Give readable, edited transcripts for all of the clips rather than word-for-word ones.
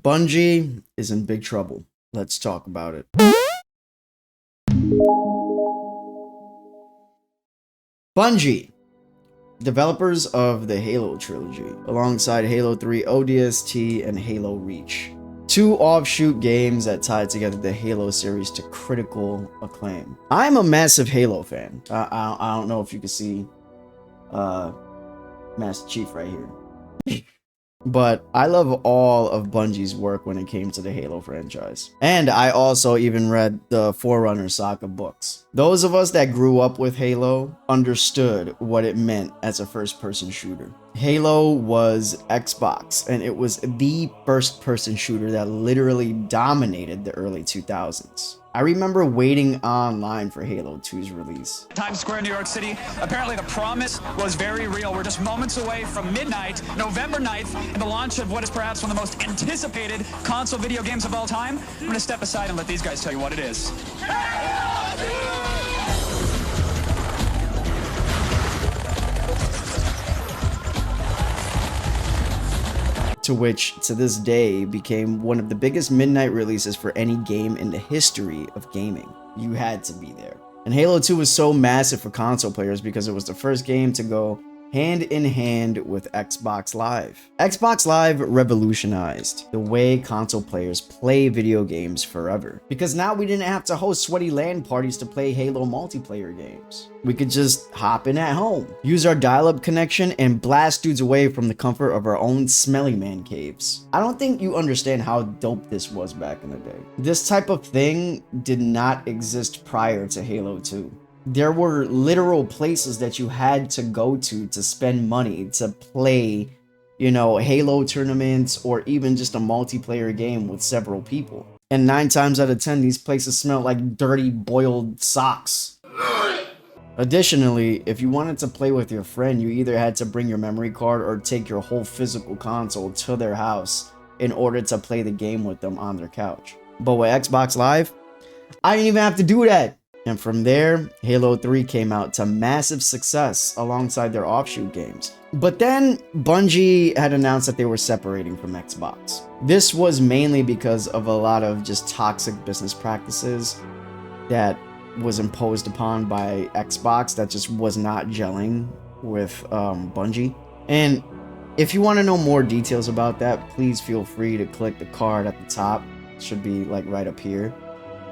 Bungie is in big trouble. Let's talk about it. Bungie, developers of the Halo trilogy, alongside Halo 3 ODST and Halo Reach. Two offshoot games that tied together the Halo series to critical acclaim. I'm a massive Halo fan. I don't know if you can see Master Chief right here. But I love all of Bungie's work when it came to the Halo franchise. And I also even read the Forerunner saga books. Those of us that grew up with Halo understood what it meant as a first-person shooter. Halo was Xbox, and it was the first-person shooter that literally dominated the early 2000s. I remember waiting online for Halo 2's release. Times Square, New York City. Apparently the promise was very real. We're just moments away from midnight, November 9th, and the launch of what is perhaps one of the most anticipated console video games of all time. I'm going to step aside and let these guys tell you what it is. To which, to this day, became one of the biggest midnight releases for any game in the history of gaming. You had to be there. And Halo 2 was so massive for console players because it was the first game to go hand in hand with Xbox Live. Xbox Live revolutionized the way console players play video games forever. Because now we didn't have to host sweaty LAN parties to play Halo multiplayer games. We could just hop in at home, use our dial-up connection, and blast dudes away from the comfort of our own smelly man caves. I don't think you understand how dope this was back in the day. This type of thing did not exist prior to Halo 2. There were literal places that you had to go to spend money to play, you know, Halo tournaments or even just a multiplayer game with several people. And 9 times out of 10, these places smelled like dirty boiled socks. Additionally, if you wanted to play with your friend, you either had to bring your memory card or take your whole physical console to their house in order to play the game with them on their couch. But with Xbox Live, I didn't even have to do that. And from there, Halo 3 came out to massive success alongside their offshoot games. But then, Bungie had announced that they were separating from Xbox. This was mainly because of a lot of just toxic business practices that was imposed upon by Xbox that just was not gelling with Bungie. And if you want to know more details about that, please feel free to click the card at the top. It should be like right up here.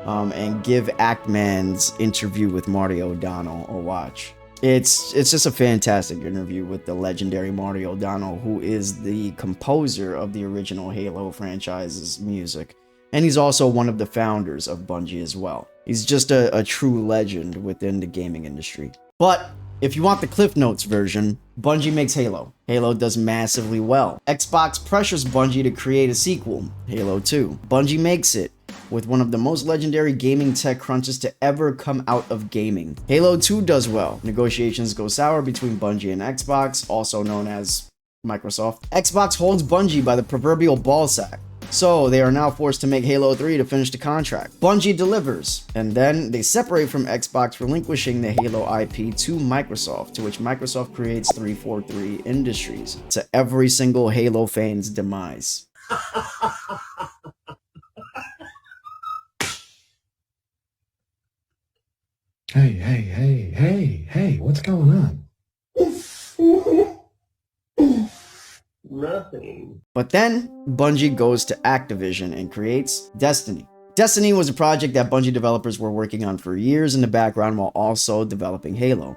And give Actman's interview with Marty O'Donnell a watch. It's just a fantastic interview with the legendary Marty O'Donnell, who is the composer of the original Halo franchise's music. And he's also one of the founders of Bungie as well. He's just a true legend within the gaming industry. But if you want the Cliff Notes version, Bungie makes Halo. Halo does massively well. Xbox pressures Bungie to create a sequel, Halo 2. Bungie makes it, with one of the most legendary gaming tech crunches to ever come out of gaming. Halo 2 does well. Negotiations go sour between Bungie and Xbox, also known as Microsoft. Xbox holds Bungie by the proverbial ballsack, so they are now forced to make Halo 3 to finish the contract. Bungie delivers, and then they separate from Xbox, relinquishing the Halo IP to Microsoft, to which Microsoft creates 343 Industries, to every single Halo fan's demise. Hey, what's going on? Nothing. But then, Bungie goes to Activision and creates Destiny. Destiny was a project that Bungie developers were working on for years in the background while also developing Halo.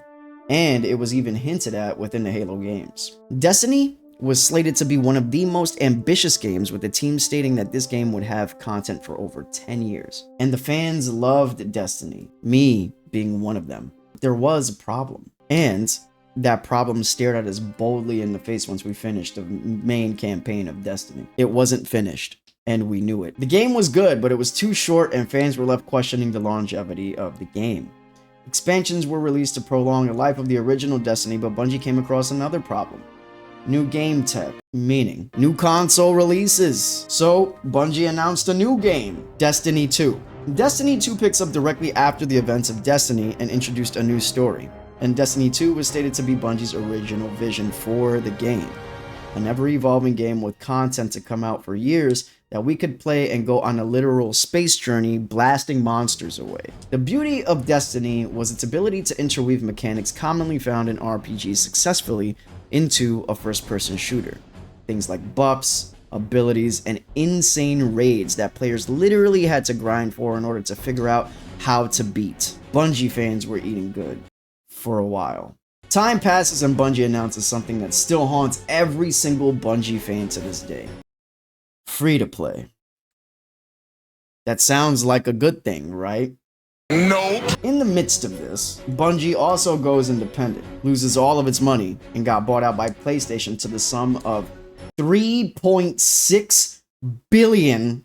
And it was even hinted at within the Halo games. Destiny was slated to be one of the most ambitious games, with the team stating that this game would have content for over 10 years. And the fans loved Destiny, me being one of them. There was a problem, and that problem stared at us boldly in the face once we finished the main campaign of Destiny. It wasn't finished, and we knew it. The game was good, but it was too short, and fans were left questioning the longevity of the game. Expansions were released to prolong the life of the original Destiny, but Bungie came across another problem. New game tech, meaning new console releases. So Bungie announced a new game, Destiny 2. Destiny 2 picks up directly after the events of Destiny and introduced a new story. And Destiny 2 was stated to be Bungie's original vision for the game. An ever-evolving game with content to come out for years, that we could play and go on a literal space journey blasting monsters away. The beauty of Destiny was its ability to interweave mechanics commonly found in RPGs successfully into a first-person shooter. Things like buffs, abilities, and insane raids that players literally had to grind for in order to figure out how to beat. Bungie fans were eating good for a while. Time passes and Bungie announces something that still haunts every single Bungie fan to this day. Free to play. That sounds like a good thing, right? No. In the midst of this, Bungie also goes independent, loses all of its money, and got bought out by PlayStation to the sum of $3.6 billion.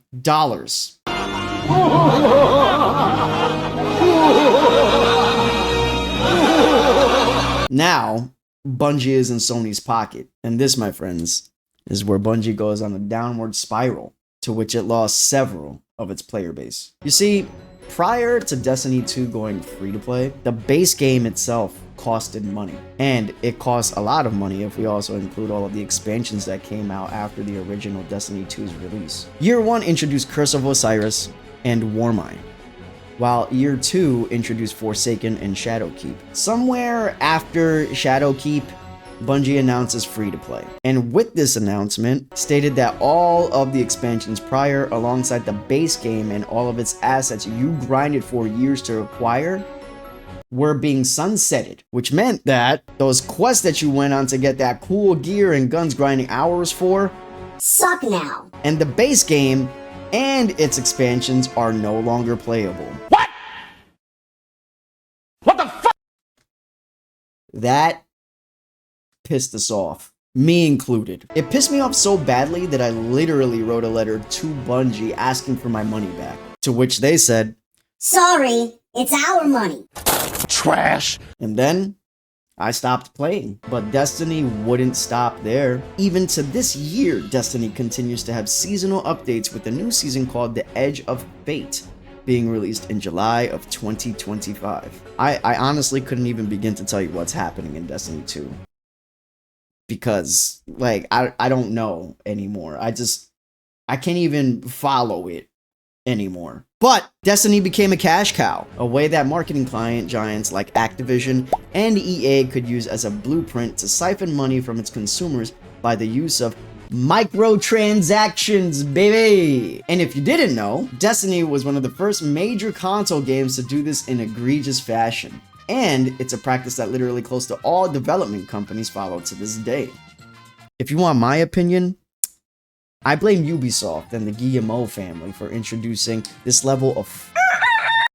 Now, Bungie is in Sony's pocket, and this, my friends, is where Bungie goes on a downward spiral, to which it lost several of its player base. You see, prior to Destiny 2 going free to play, the base game itself costed money, and it cost a lot of money if we also include all of the expansions that came out after the original Destiny 2's release. Year 1 introduced Curse of Osiris and Warmind, while Year 2 introduced Forsaken and Shadowkeep. Somewhere after Shadowkeep, Bungie announces free to play, and with this announcement stated that all of the expansions prior, alongside the base game and all of its assets you grinded for years to acquire, were being sunsetted, which meant that those quests that you went on to get that cool gear and guns grinding hours for suck now, and the base game and its expansions are no longer playable. What the fuck? That pissed us off, me included. It pissed me off so badly that I literally wrote a letter to Bungie asking for my money back, to which they said, sorry, it's our money. Trash. And then I stopped playing. But Destiny wouldn't stop there. Even to this year, Destiny continues to have seasonal updates, with a new season called The Edge of Fate being released in July of 2025. I honestly couldn't even begin to tell you what's happening in Destiny 2. Because, like, I don't know anymore. I can't even follow it anymore. But Destiny became a cash cow, a way that marketing client giants like Activision and EA could use as a blueprint to siphon money from its consumers by the use of microtransactions, baby! And if you didn't know, Destiny was one of the first major console games to do this in egregious fashion. And it's a practice that literally close to all development companies follow to this day. If you want my opinion, I blame Ubisoft and the Guillemot family for introducing this level of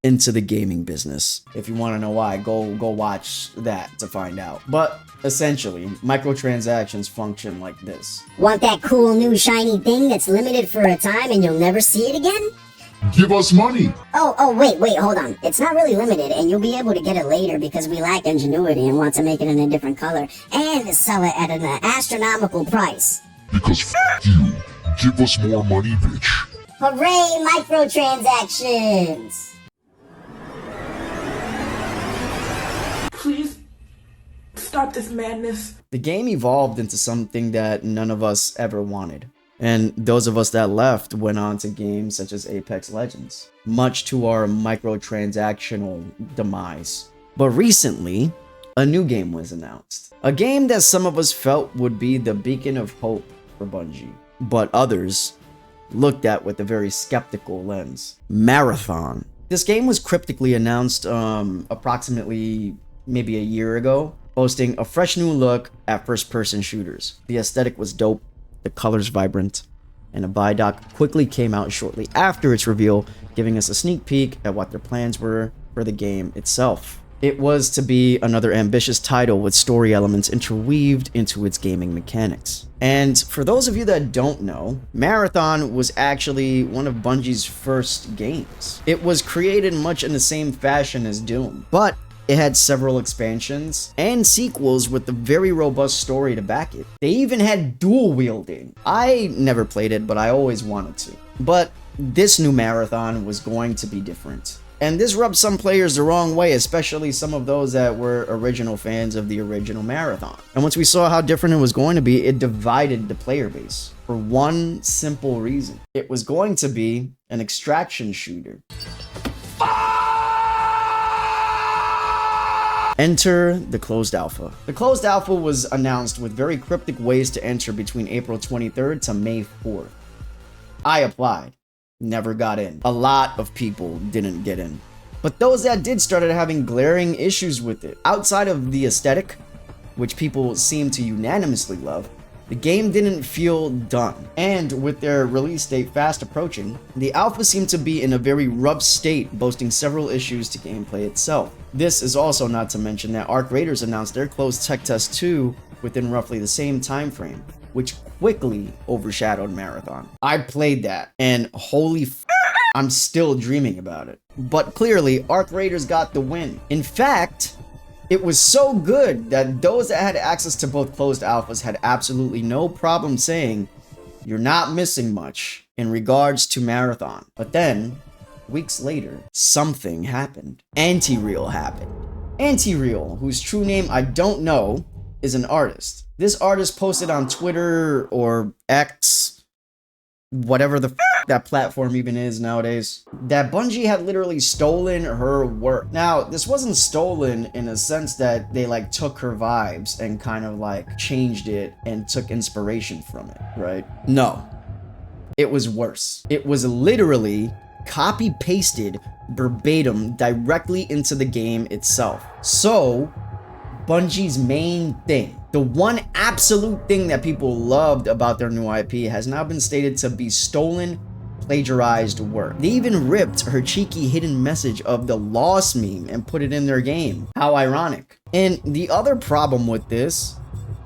into the gaming business. If you want to know why, go watch that to find out. But essentially, microtransactions function like this. Want that cool new shiny thing that's limited for a time and you'll never see it again? Give us money. Oh, wait, hold on. It's not really limited, and you'll be able to get it later because we lack ingenuity and want to make it in a different color and sell it at an astronomical price. Because f*** you. Give us more money, bitch. Hooray, microtransactions! Please stop this madness. The game evolved into something that none of us ever wanted. And those of us that left went on to games such as Apex Legends, much to our microtransactional demise. But recently, a new game was announced. A game that some of us felt would be the beacon of hope for Bungie, but others looked at with a very skeptical lens. Marathon. This game was cryptically announced approximately maybe a year ago, boasting a fresh new look at first-person shooters. The aesthetic was dope, the colors vibrant, and a buy doc quickly came out shortly after its reveal, giving us a sneak peek at what their plans were for the game itself. It was to be another ambitious title with story elements interweaved into its gaming mechanics. And for those of you that don't know, Marathon was actually one of Bungie's first games. It was created much in the same fashion as Doom, but it had several expansions and sequels with a very robust story to back it. They even had dual wielding. I never played it, but I always wanted to. But this new Marathon was going to be different. And this rubbed some players the wrong way, especially some of those that were original fans of the original Marathon. And once we saw how different it was going to be, it divided the player base for one simple reason. It was going to be an extraction shooter. Enter the closed alpha. The closed alpha was announced with very cryptic ways to enter between April 23rd to May 4th. I applied, never got in. A lot of people didn't get in. But those that did started having glaring issues with it. Outside of the aesthetic, which people seem to unanimously love, the game didn't feel done. And with their release date fast approaching, the alpha seemed to be in a very rough state, boasting several issues to gameplay itself. This is also not to mention that Arc Raiders announced their closed tech test too within roughly the same time frame, which quickly overshadowed Marathon. I played that, and holy I'm still dreaming about it. But clearly, Arc Raiders got the win. In fact, it was so good that those that had access to both closed alphas had absolutely no problem saying, you're not missing much in regards to Marathon. But then, weeks later, something happened. Antireal happened. Antireal, whose true name I don't know, is an artist. This artist posted on Twitter or X, whatever the that platform even is nowadays, that Bungie had literally stolen her work. Now, this wasn't stolen in a sense that they like took her vibes and kind of like changed it and took inspiration from it, right? No, it was worse. It was literally copy pasted verbatim directly into the game itself. So Bungie's main thing, the one absolute thing that people loved about their new IP, has now been stated to be stolen, plagiarized work. They even ripped her cheeky hidden message of the lost meme and put it in their game. How ironic. And the other problem with this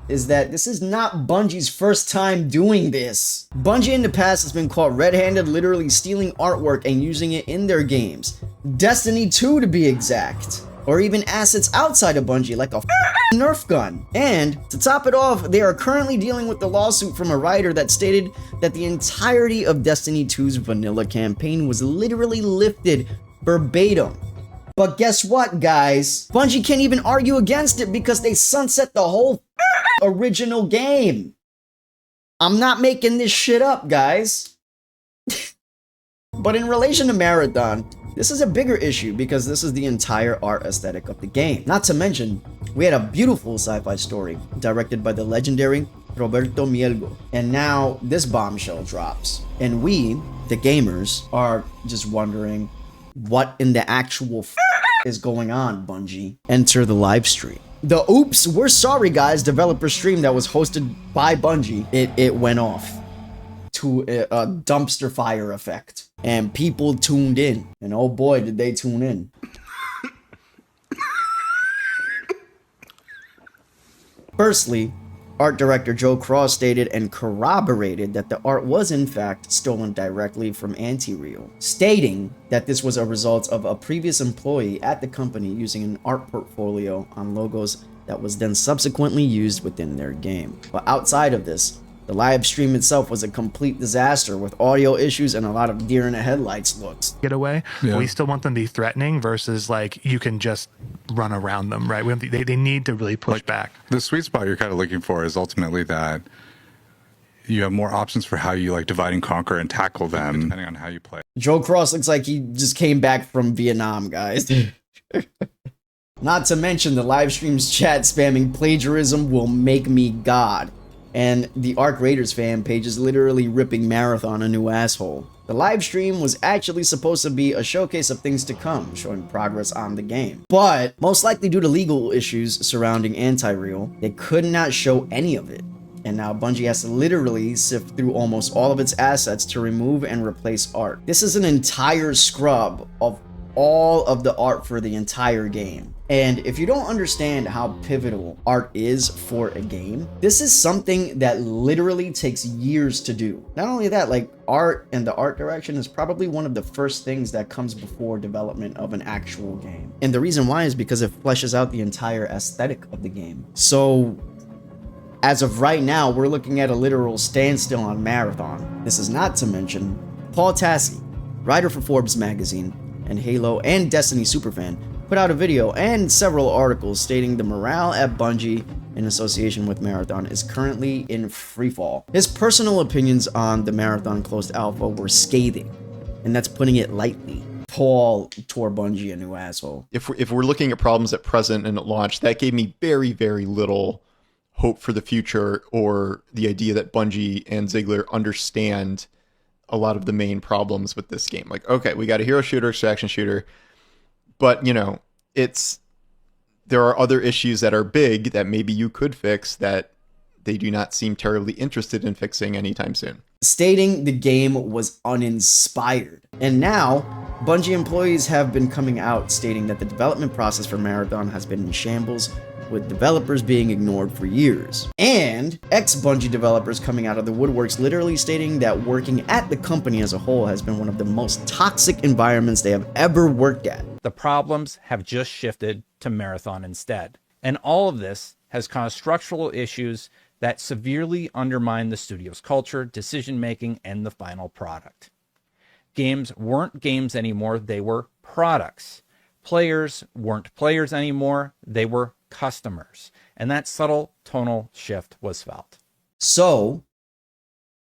is that this is not Bungie's first time doing this. Bungie in the past has been caught red-handed literally stealing artwork and using it in their games. Destiny 2 to be exact. Or even assets outside of Bungie like a Nerf gun. And to top it off, they are currently dealing with the lawsuit from a writer that stated that the entirety of Destiny 2's vanilla campaign was literally lifted verbatim. But guess what, guys? Bungie can't even argue against it because they sunset the whole original game. I'm not making this shit up, guys. But in relation to Marathon, this is a bigger issue because this is the entire art aesthetic of the game. Not to mention, we had a beautiful sci-fi story directed by the legendary Roberto Mielgo. And now this bombshell drops. And we, the gamers, are just wondering what in the actual is going on, Bungie. Enter the live stream. The oops, we're sorry guys developer stream that was hosted by Bungie, it went off to a dumpster fire effect. And people tuned in. And oh boy, did they tune in. Firstly, art director Joe Cross stated and corroborated that the art was in fact stolen directly from Antireal, stating that this was a result of a previous employee at the company using an art portfolio on logos that was then subsequently used within their game. But outside of this, the live stream itself was a complete disaster with audio issues and a lot of deer in the headlights looks. Get away. Yeah. We still want them to be threatening versus like you can just run around them, right? They need to really push back. The sweet spot you're kind of looking for is ultimately that you have more options for how you like divide and conquer and tackle them depending on how you play. Joe Cross looks like he just came back from Vietnam, guys. Not to mention the live stream's chat spamming plagiarism will make me God. And the Arc Raiders fan page is literally ripping Marathon a new asshole. The live stream was actually supposed to be a showcase of things to come, showing progress on the game. But, most likely due to legal issues surrounding Antireal, they could not show any of it. And now Bungie has to literally sift through almost all of its assets to remove and replace art. This is an entire scrub of all of the art for the entire game. And if you don't understand how pivotal art is for a game, this is something that literally takes years to do. Not only that, like art and the art direction is probably one of the first things that comes before development of an actual game. And the reason why is because it fleshes out the entire aesthetic of the game. So as of right now, we're looking at a literal standstill on Marathon. This is not to mention Paul Tassi, writer for Forbes magazine, and Halo and Destiny superfan, put out a video and several articles stating the morale at Bungie in association with Marathon is currently in freefall. His personal opinions on the Marathon closed alpha were scathing, and that's putting it lightly. Paul tore Bungie a new asshole. If we're looking at problems at present and at launch, that gave me very, very little hope for the future, or the idea that Bungie and Ziegler understand a lot of the main problems with this game. Like, okay, we got a hero shooter, extraction shooter, but there are other issues that are big that maybe you could fix that they do not seem terribly interested in fixing anytime soon. Stating the game was uninspired. And now, Bungie employees have been coming out stating that the development process for Marathon has been in shambles, with developers being ignored for years. And ex-Bungie developers coming out of the woodworks literally stating that working at the company as a whole has been one of the most toxic environments they have ever worked at. The problems have just shifted to Marathon instead. And all of this has caused structural issues that severely undermine the studio's culture, decision-making, and the final product. Games weren't games anymore, they were products. Players weren't players anymore, they were customers. And that subtle tonal shift was felt. So,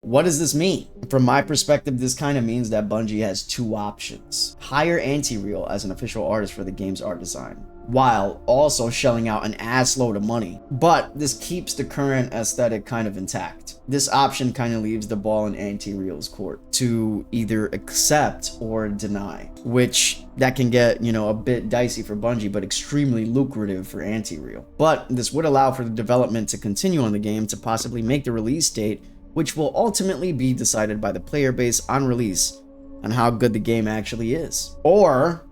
what does this mean? From my perspective, this kind of means that Bungie has two options. Hire Antireal as an official artist for the game's art design, while also shelling out an assload of money. But this keeps the current aesthetic kind of intact. This option kind of leaves the ball in Antireal's court to either accept or deny, which that can get, a bit dicey for Bungie, but extremely lucrative for Antireal. But this would allow for the development to continue on the game to possibly make the release date, which will ultimately be decided by the player base on release on how good the game actually is. Or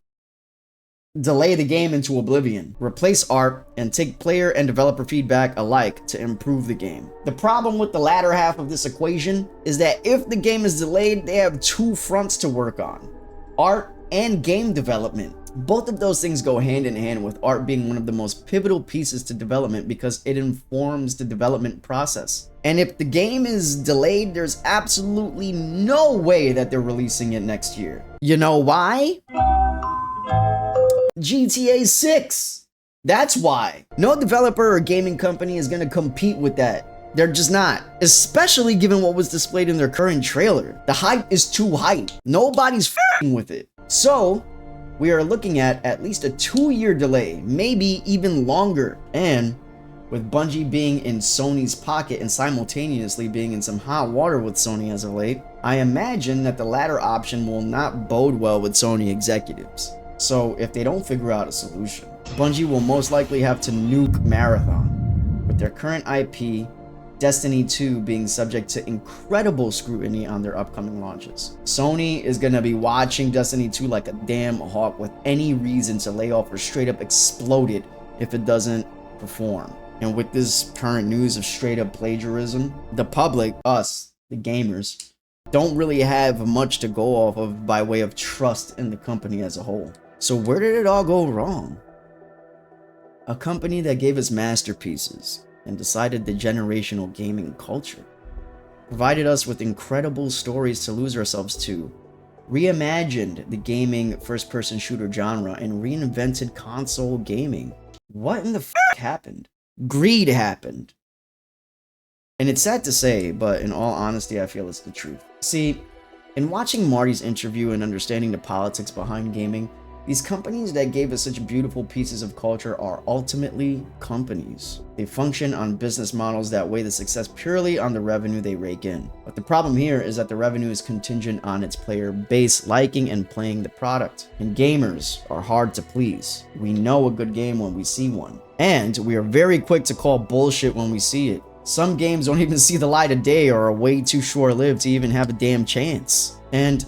delay the game into oblivion, replace art, and take player and developer feedback alike to improve the game. The problem with the latter half of this equation is that if the game is delayed, they have two fronts to work on: art and game development. Both of those things go hand in hand, with art being one of the most pivotal pieces to development because it informs the development process. And if the game is delayed, there's absolutely no way that they're releasing it next year. You know why? GTA 6. That's why. No developer or gaming company is going to compete with that. They're just not. Especially given what was displayed in their current trailer. The hype is too high. Nobody's f***ing with it. So, we are looking at least a 2-year delay, maybe even longer. And with Bungie being in Sony's pocket and simultaneously being in some hot water with Sony as of late, I imagine that the latter option will not bode well with Sony executives. So if they don't figure out a solution, Bungie will most likely have to nuke Marathon, with their current IP, Destiny 2, being subject to incredible scrutiny on their upcoming launches. Sony is going to be watching Destiny 2 like a damn hawk, with any reason to lay off or straight up explode it if it doesn't perform. And with this current news of straight up plagiarism, the public, us, the gamers, don't really have much to go off of by way of trust in the company as a whole. So where did it all go wrong? A company that gave us masterpieces and decided the generational gaming culture, provided us with incredible stories to lose ourselves to, reimagined the gaming first-person shooter genre, and reinvented console gaming. What in the f*** happened? Greed happened. And it's sad to say, but in all honesty, I feel it's the truth. See, in watching Marty's interview and understanding the politics behind gaming, these companies that gave us such beautiful pieces of culture are ultimately companies. They function on business models that weigh the success purely on the revenue they rake in. But the problem here is that the revenue is contingent on its player base liking and playing the product. And gamers are hard to please. We know a good game when we see one. And we are very quick to call bullshit when we see it. Some games don't even see the light of day or are way too short-lived to even have a damn chance. And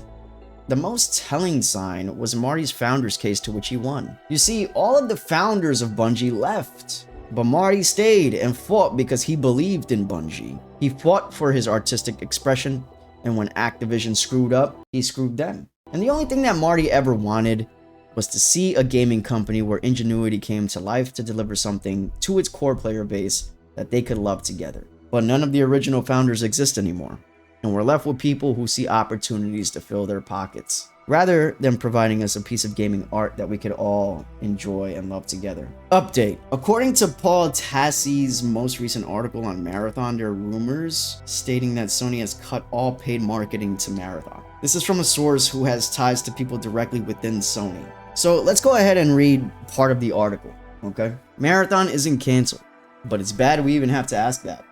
the most telling sign was Marty's founders case, to which he won. You see, all of the founders of Bungie left, but Marty stayed and fought because he believed in Bungie. He fought for his artistic expression, and when Activision screwed up, he screwed them. And the only thing that Marty ever wanted was to see a gaming company where ingenuity came to life to deliver something to its core player base that they could love together. But none of the original founders exist anymore. and we're left with people who see opportunities to fill their pockets, rather than providing us a piece of gaming art that we could all enjoy and love together. Update. According to Paul Tassie's most recent article on Marathon, there are rumors stating that Sony has cut all paid marketing to Marathon. This is from a source who has ties to people directly within Sony. So let's go ahead and read part of the article, okay? Marathon isn't canceled, but it's bad we even have to ask that.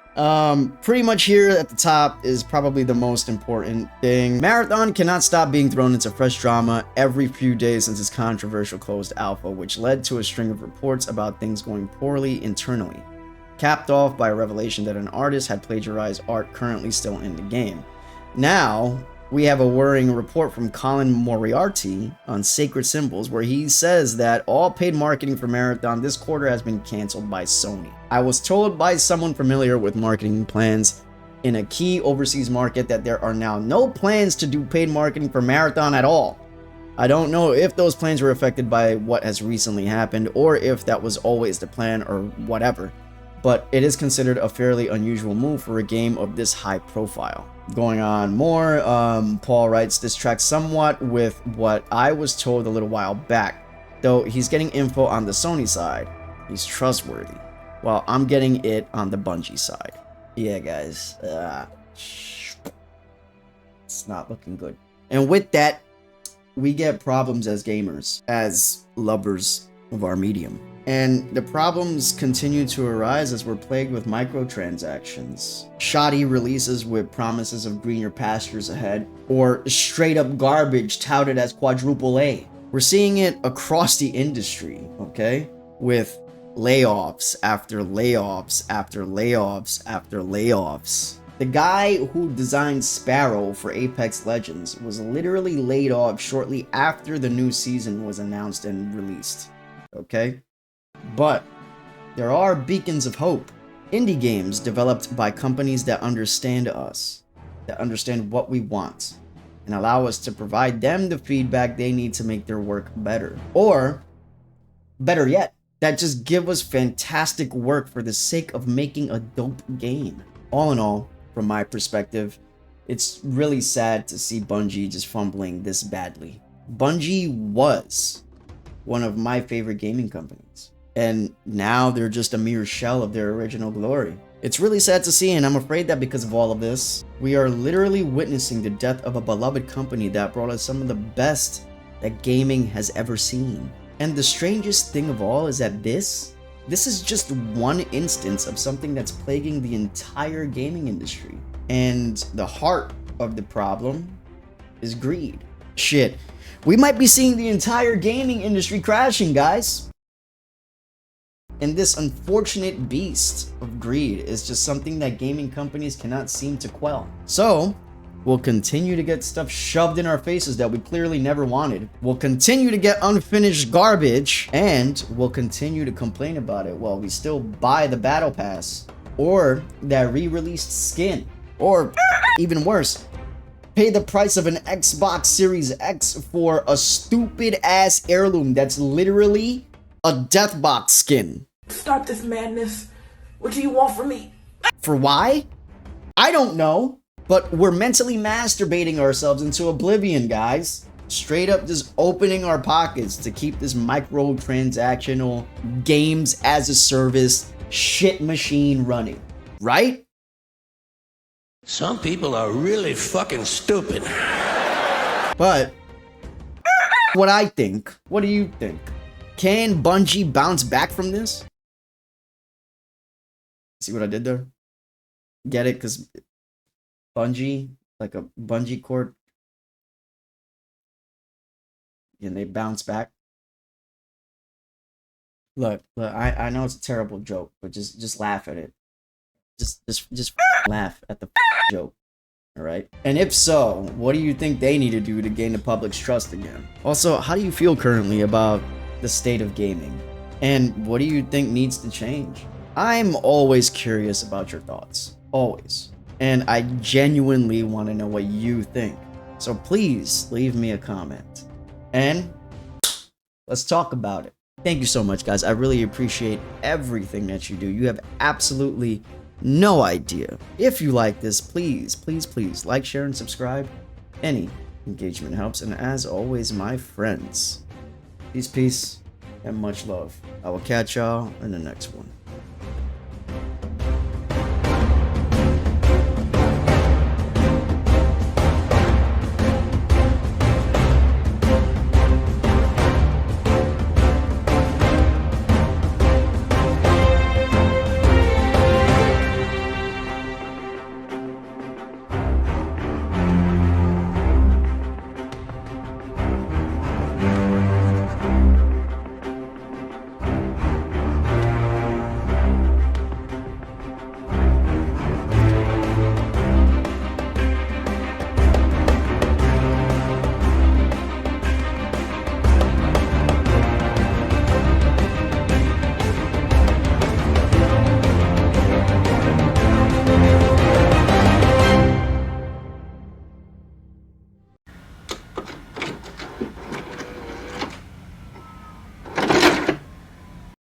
Pretty much here at the top is probably the most important thing. Marathon cannot stop being thrown into fresh drama every few days since its controversial closed alpha, which led to a string of reports about things going poorly internally, capped off by a revelation that an artist had plagiarized art currently still in the game. Now, we have a worrying report from Colin Moriarty on Sacred Symbols, where he says that all paid marketing for Marathon this quarter has been canceled by Sony. I was told by someone familiar with marketing plans in a key overseas market that there are now no plans to do paid marketing for Marathon at all. I don't know if those plans were affected by what has recently happened or if that was always the plan or whatever, but it is considered a fairly unusual move for a game of this high profile. Going on more, Paul writes, this tracks somewhat with what I was told a little while back, though he's getting info on the Sony side. He's trustworthy, while I'm getting it on the Bungie side. Yeah, guys, it's not looking good. And with that, we get problems as gamers, as lovers of our medium. And the problems continue to arise as we're plagued with microtransactions, shoddy releases with promises of greener pastures ahead, or straight up garbage touted as quadruple A. We're seeing it across the industry, okay? With layoffs after layoffs after layoffs after layoffs. The guy who designed Sparrow for Apex Legends was literally laid off shortly after the new season was announced and released, okay? But there are beacons of hope. Indie games developed by companies that understand us, that understand what we want, and allow us to provide them the feedback they need to make their work better. Or, better yet, that just give us fantastic work for the sake of making a dope game. All in all, from my perspective, it's really sad to see Bungie just fumbling this badly. Bungie was one of my favorite gaming companies, and now they're just a mere shell of their original glory. It's really sad to see, and I'm afraid that because of all of this, we are literally witnessing the death of a beloved company that brought us some of the best that gaming has ever seen. And the strangest thing of all is that this is just one instance of something that's plaguing the entire gaming industry. And the heart of the problem is greed. Shit, we might be seeing the entire gaming industry crashing, guys. And this unfortunate beast of greed is just something that gaming companies cannot seem to quell. So, we'll continue to get stuff shoved in our faces that we clearly never wanted. We'll continue to get unfinished garbage, and we'll continue to complain about it while we still buy the battle pass or that re-released skin, or even worse, pay the price of an Xbox Series X for a stupid ass heirloom that's literally a Deathbox skin. Stop this madness. What do you want from me? For why? I don't know. But we're mentally masturbating ourselves into oblivion, guys. Straight up just opening our pockets to keep this microtransactional games as a service shit machine running. Right? Some people are really fucking stupid. But what I think, what do you think? Can Bungie bounce back from this? See what I did there? Get it? Because Bungie, like a bungee cord, and they bounce back. Look, I know it's a terrible joke, but just laugh at it. Just laugh at the joke. All right. And if so, what do you think they need to do to gain the public's trust again? Also, how do you feel currently about the state of gaming? And what do you think needs to change? I'm always curious about your thoughts. Always. And I genuinely want to know what you think. So please leave me a comment. And let's talk about it. Thank you so much, guys. I really appreciate everything that you do. You have absolutely No idea. If you like this, please, please, please like, share, and subscribe. Any engagement helps. And as always, my friends, peace, and much love. I will catch y'all in the next one.